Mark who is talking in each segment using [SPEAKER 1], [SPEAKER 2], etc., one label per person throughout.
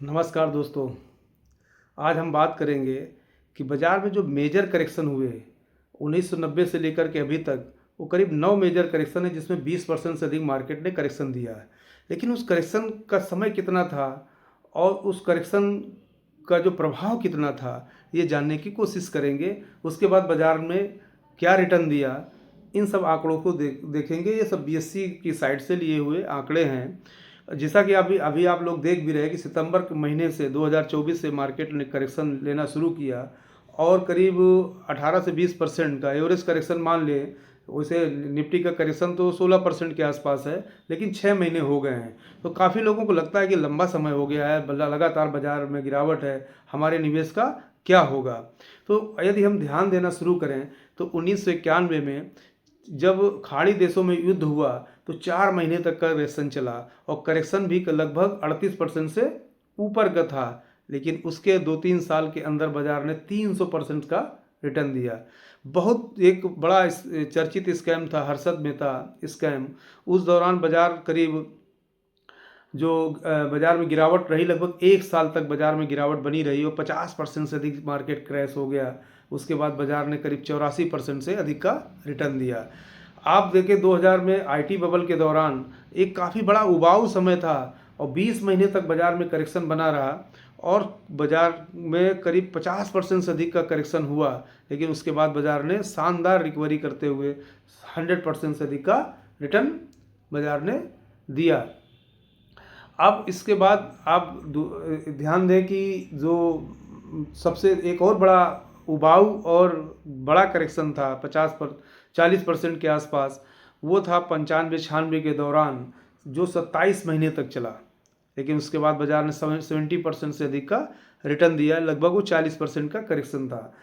[SPEAKER 1] नमस्कार दोस्तों। आज हम बात करेंगे कि बाज़ार में जो मेजर करेक्शन हुए 1990 से लेकर के अभी तक, वो करीब 9 मेजर करेक्शन है जिसमें 20% से अधिक मार्केट ने करेक्शन दिया है। लेकिन उस करेक्शन का समय कितना था और उस करेक्शन का जो प्रभाव कितना था, ये जानने की कोशिश करेंगे। उसके बाद बाज़ार में क्या रिटर्न दिया, इन सब आंकड़ों को देखेंगे। ये सब बीएससी की साइट से लिए हुए आंकड़े हैं। जैसा कि अभी अभी आप लोग देख भी रहे हैं कि सितंबर के महीने से 2024 से मार्केट ने करेक्शन लेना शुरू किया और करीब 18 से 20% का एवरेज करेक्शन मान ले। वैसे निफ्टी का करेक्शन तो 16% के आसपास है, लेकिन 6 महीने हो गए हैं। तो काफ़ी लोगों को लगता है कि लंबा समय हो गया है, लगातार बाजार में गिरावट है, हमारे निवेश का क्या होगा। तो यदि हम ध्यान देना शुरू करें तो 1991 में जब खाड़ी देशों में युद्ध हुआ तो 4 महीने तक का करेक्शन चला और करेक्शन भी लगभग 38% से ऊपर का था। लेकिन उसके 2-3 साल के अंदर बाजार ने 300% का रिटर्न दिया। बहुत एक बड़ा चर्चित स्कैम था हर्षद मेहता स्कैम। उस दौरान बाजार करीब जो बाजार में गिरावट रही, लगभग 1 साल तक बाजार में गिरावट बनी रही और 50% से अधिक मार्केट क्रैश हो गया। उसके बाद बाजार ने करीब 84% से अधिक का रिटर्न दिया। आप देखें 2000 में आईटी बबल के दौरान एक काफ़ी बड़ा उबाऊ समय था और 20 महीने तक बाजार में करेक्शन बना रहा और बाजार में करीब 50% से अधिक का करेक्शन हुआ। लेकिन उसके बाद बाजार ने शानदार रिकवरी करते हुए 100% से अधिक का रिटर्न बाजार ने दिया। अब इसके बाद आप ध्यान दें कि जो सबसे एक और बड़ा उबाऊ और बड़ा करेक्शन था 40% के आसपास, वो था 95-96 के दौरान, जो 27 महीने तक चला। लेकिन उसके बाद बाजार ने 70% से अधिक का रिटर्न दिया, लगभग वो 40% का करेक्शन था।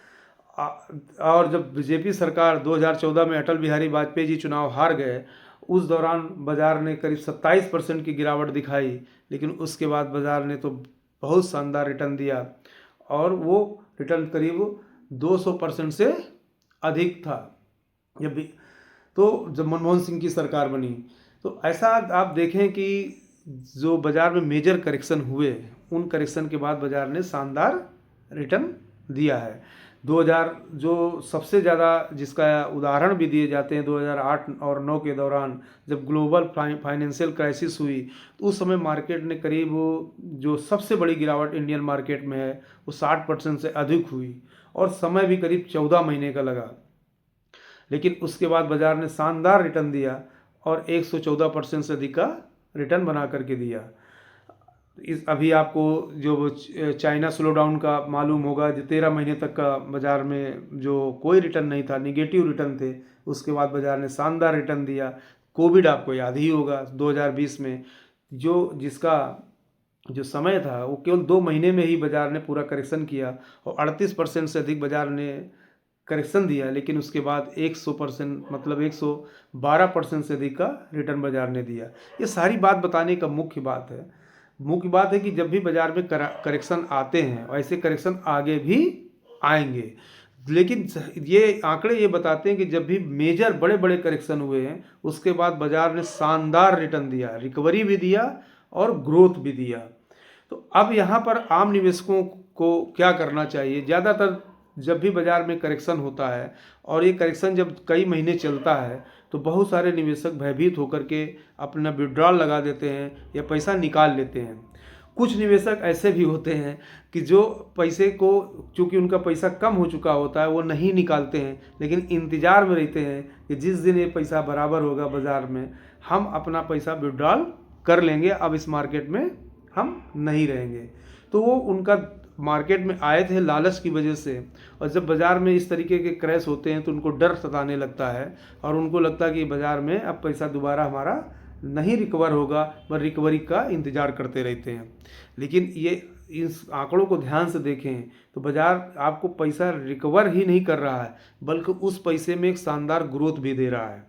[SPEAKER 1] और जब बीजेपी सरकार 2014 में अटल बिहारी वाजपेयी जी चुनाव हार गए, उस दौरान बाजार ने करीब 27% की गिरावट दिखाई। लेकिन उसके बाद बाजार ने तो बहुत शानदार रिटर्न दिया और वो रिटर्न करीब 200% से अधिक था। जब भी तो जब मनमोहन सिंह की सरकार बनी तो ऐसा आप देखें कि जो बाजार में मेजर करेक्शन हुए, उन करेक्शन के बाद बाजार ने शानदार रिटर्न दिया है। 2000 जो सबसे ज़्यादा जिसका उदाहरण भी दिए जाते हैं, 2008 और 9 के दौरान जब ग्लोबल फाइनेंशियल क्राइसिस हुई तो उस समय मार्केट ने करीब जो सबसे बड़ी गिरावट इंडियन मार्केट में है वो 60% से अधिक हुई और समय भी करीब 14 महीने का लगा। लेकिन उसके बाद बाजार ने शानदार रिटर्न दिया और 114% से अधिक का रिटर्न बना करके दिया। इस अभी आपको जो चाइना स्लो डाउन का मालूम होगा, जो 13 महीने तक का बाजार में जो कोई रिटर्न नहीं था, निगेटिव रिटर्न थे, उसके बाद बाजार ने शानदार रिटर्न दिया। कोविड आपको याद ही होगा 2020 में, जो जिसका जो समय था वो केवल 2 महीने में ही बाजार ने पूरा करेक्शन किया और 38% से अधिक बाजार ने करेक्शन दिया। लेकिन उसके बाद 100% मतलब 112% से अधिक का रिटर्न बाजार ने दिया। ये सारी बात बताने का मुख्य बात है कि जब भी बाजार में करेक्शन आते हैं, ऐसे करेक्शन आगे भी आएंगे। लेकिन ये आंकड़े ये बताते हैं कि जब भी मेजर बड़े बड़े करेक्शन हुए हैं, उसके बाद बाजार ने शानदार रिटर्न दिया, रिकवरी भी दिया और ग्रोथ भी दिया। तो अब यहाँ पर आम निवेशकों को क्या करना चाहिए? ज़्यादातर जब भी बाजार में करेक्शन होता है और ये करेक्शन जब कई महीने चलता है तो बहुत सारे निवेशक भयभीत होकर के अपना विड्रॉल लगा देते हैं या पैसा निकाल लेते हैं। कुछ निवेशक ऐसे भी होते हैं कि जो पैसे को, चूँकि उनका पैसा कम हो चुका होता है, वो नहीं निकालते हैं, लेकिन इंतज़ार में रहते हैं कि जिस दिन ये पैसा बराबर होगा बाज़ार में, हम अपना पैसा विड्रॉल कर लेंगे, अब इस मार्केट में हम नहीं रहेंगे। तो वो उनका मार्केट में आए थे लालच की वजह से, और जब बाज़ार में इस तरीके के क्रैश होते हैं तो उनको डर सताने लगता है और उनको लगता है कि बाज़ार में अब पैसा दोबारा हमारा नहीं रिकवर होगा, पर रिकवरी का इंतज़ार करते रहते हैं। लेकिन ये इस आंकड़ों को ध्यान से देखें तो बाज़ार आपको पैसा रिकवर ही नहीं कर रहा है, बल्कि उस पैसे में एक शानदार ग्रोथ भी दे रहा है।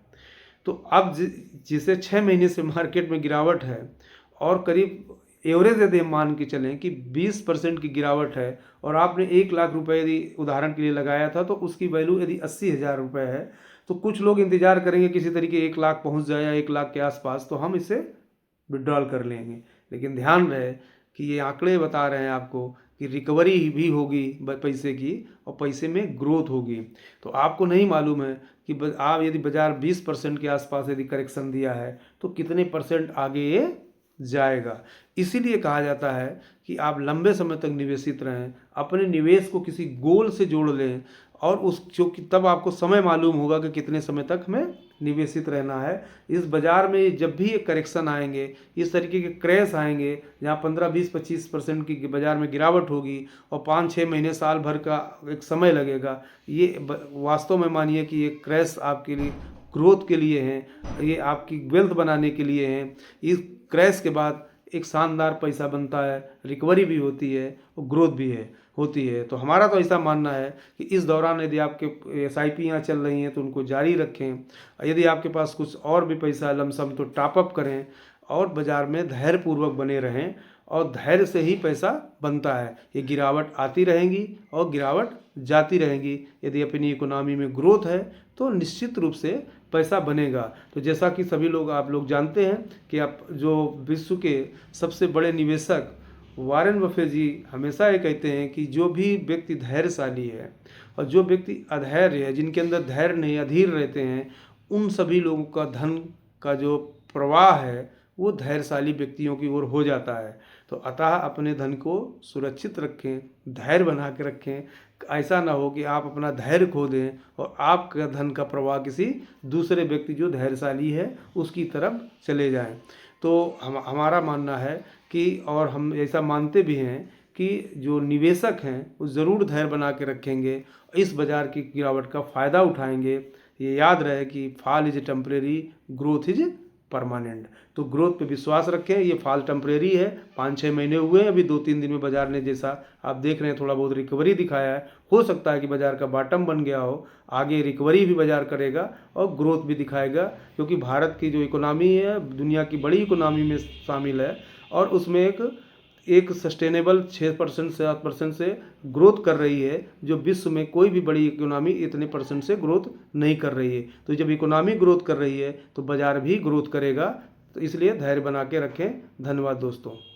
[SPEAKER 1] तो अब जिसे 6 महीने से मार्केट में गिरावट है और करीब एवरेज यदि हम मान के चलें कि 20% की गिरावट है और आपने 1 लाख रुपए यदि उदाहरण के लिए लगाया था तो उसकी वैल्यू यदि 80,000 रुपये है, तो कुछ लोग इंतजार करेंगे किसी तरीके 1 लाख पहुंच जाए या 1 लाख के आसपास, तो हम इसे विड्रॉल कर लेंगे। लेकिन ध्यान रहे कि ये आंकड़े बता रहे हैं आपको कि रिकवरी भी होगी पैसे की और पैसे में ग्रोथ होगी। तो आपको नहीं मालूम है कि आप यदि बाज़ार 20% के आसपास यदि करेक्शन दिया है तो कितने परसेंट आगे ये जाएगा। इसीलिए कहा जाता है कि आप लंबे समय तक निवेशित रहें, अपने निवेश को किसी गोल से जोड़ लें और उस क्योंकि तब आपको समय मालूम होगा कि कितने समय तक हमें निवेशित रहना है। इस बाज़ार में जब भी एक करेक्शन आएंगे, इस तरीके के क्रैश आएंगे जहाँ 15-20-25% की बाज़ार में गिरावट होगी और 5-6 महीने साल भर का एक समय लगेगा, ये वास्तव में मानिए कि ये क्रैश आपके लिए ग्रोथ के लिए हैं, ये आपकी वेल्थ बनाने के लिए हैं। इस क्रैश के बाद एक शानदार पैसा बनता है, रिकवरी भी होती है और ग्रोथ भी होती है। तो हमारा तो ऐसा मानना है कि इस दौरान यदि आपके SIP चल रही हैं तो उनको जारी रखें। यदि आपके पास कुछ और भी पैसा लमसम तो टॉपअप करें और बाज़ार में धैर्यपूर्वक बने रहें और धैर्य से ही पैसा बनता है। ये गिरावट आती रहेंगी और गिरावट जाती रहेंगी। यदि अपनी इकोनॉमी में ग्रोथ है तो निश्चित रूप से पैसा बनेगा। तो जैसा कि सभी लोग आप लोग जानते हैं कि आप जो विश्व के सबसे बड़े निवेशक वॉरेन बफेट जी हमेशा ये कहते हैं कि जो भी व्यक्ति धैर्यशाली है और जो व्यक्ति अधैर्य है, जिनके अंदर धैर्य नहीं, अधीर रहते हैं, उन सभी लोगों का धन का जो प्रवाह है वो धैर्यशाली व्यक्तियों की ओर हो जाता है। तो अतः अपने धन को सुरक्षित रखें, धैर्य बना के रखें। ऐसा ना हो कि आप अपना धैर्य खो दें और आपका धन का प्रवाह किसी दूसरे व्यक्ति जो धैर्यशाली है उसकी तरफ चले जाएं। तो हमारा मानना है कि और हम ऐसा मानते भी हैं कि जो निवेशक हैं वो ज़रूर धैर्य बना के रखेंगे, इस बाज़ार की गिरावट का फ़ायदा उठाएंगे। ये याद रहे कि fall is temporary, growth is permanent. तो ग्रोथ पे विश्वास रखें। ये फॉल टेम्परेरी है, 5-6 महीने हुए हैं, अभी 2-3 दिन में बाज़ार ने जैसा आप देख रहे हैं थोड़ा बहुत रिकवरी दिखाया है। हो सकता है कि बाज़ार का बॉटम बन गया हो, आगे रिकवरी भी बाज़ार करेगा और ग्रोथ भी दिखाएगा, क्योंकि भारत की जो इकोनॉमी है दुनिया की बड़ी इकोनॉमी में शामिल है और उसमें एक सस्टेनेबल 6% से 7% से ग्रोथ कर रही है, जो विश्व में कोई भी बड़ी इकोनॉमी इतने % से ग्रोथ नहीं कर रही है। तो जब इकोनॉमी ग्रोथ कर रही है तो बाज़ार भी ग्रोथ करेगा। तो इसलिए धैर्य बना के रखें। धन्यवाद दोस्तों।